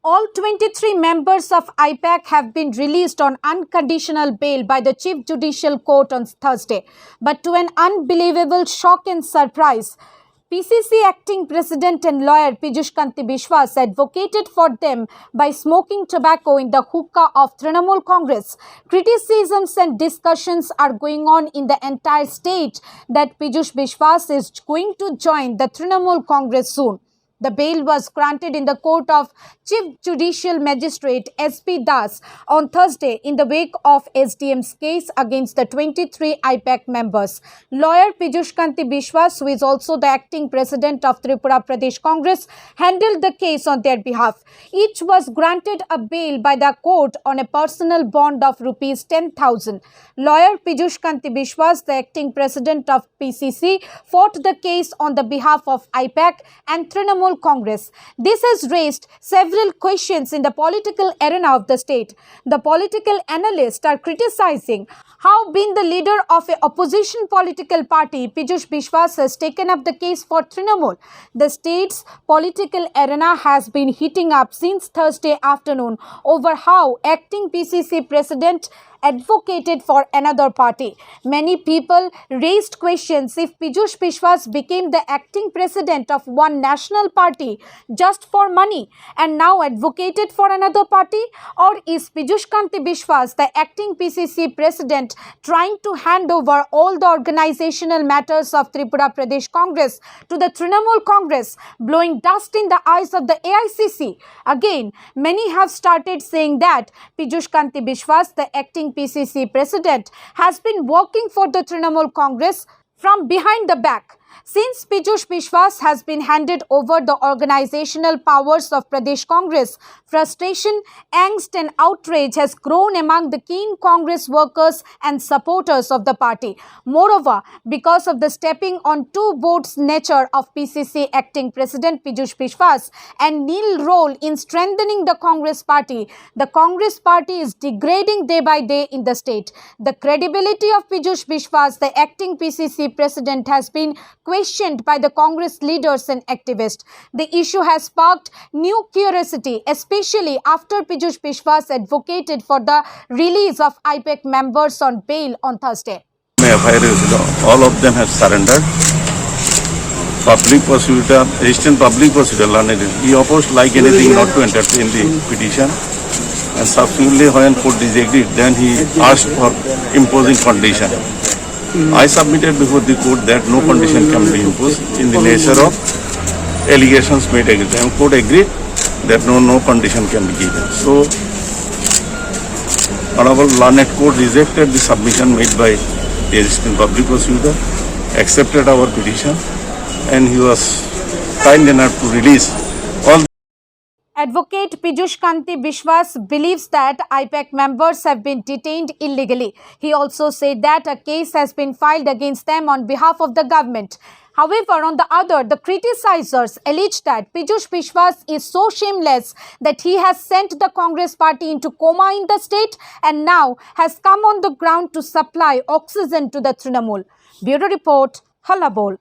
All 23 members of IPAC have been released on unconditional bail by the Chief Judicial Court on Thursday. But to an unbelievable shock and surprise, PCC acting president and lawyer Piyush Kanti Biswas advocated for them by smoking tobacco in the hookah of Trinamool Congress. Criticisms and discussions are going on in the entire state that Piyush Biswas is going to join the Trinamool Congress soon. The bail was granted in the court of Chief Judicial Magistrate S.P. Das on Thursday in the wake of SDM's case against the 23 IPAC members. Lawyer Piyush Kanti Biswas, who is also the acting president of Tripura Pradesh Congress, handled the case on their behalf. Each was granted a bail by the court on a personal bond of rupees 10,000. Lawyer Piyush Kanti Biswas, the acting president of PCC, fought the case on the behalf of IPAC and Trinamool Congress. This has raised several questions in the political arena of the state. The political analysts are criticizing how, being the leader of an opposition political party, Piyush Biswas has taken up the case for Trinamool. The state's political arena has been heating up since Thursday afternoon over how acting PCC president advocated for another party. Many people raised questions if Piyush Biswas became the acting president of one national party just for money and now advocated for another party, or is Piyush Kanti Biswas, the acting PCC president, trying to hand over all the organizational matters of Tripura Pradesh Congress to the Trinamool Congress, blowing dust in the eyes of the AICC? Again, many have started saying that Piyush Kanti Biswas, the acting PCC president, has been working for the Trinamool Congress from behind the back. Since Piyush Biswas has been handed over the organizational powers of Pradesh Congress, frustration, angst and outrage has grown among the keen Congress workers and supporters of the party. Moreover, because of the stepping on two boards nature of PCC acting president Piyush Biswas and nil role in strengthening the Congress party is degrading day by day in the state. The credibility of Piyush Biswas, the acting PCC president, has been questioned by the Congress leaders and activists. The issue has sparked new curiosity, especially after Piyush Biswas advocated for the release of IPAC members on bail on Thursday. All of them have surrendered. Public prosecutor, assistant public prosecutor, he opposed like anything not to entertain the petition. And subsequently, when court disagreed, then he asked for imposing condition. I submitted before the court that no condition can be imposed in the nature of allegations made against them. Court agreed that no condition can be given. So, Honorable Learned Court rejected the submission made by the assistant public prosecutor, accepted our petition, and he was kind enough to release all. Advocate Piyush Kanti Biswas believes that IPAC members have been detained illegally. He also said that a case has been filed against them on behalf of the government. However, on the other, the criticizers allege that Piyush Biswas is so shameless that he has sent the Congress party into coma in the state and now has come on the ground to supply oxygen to the Trinamool. Bureau Report, Halla Bol.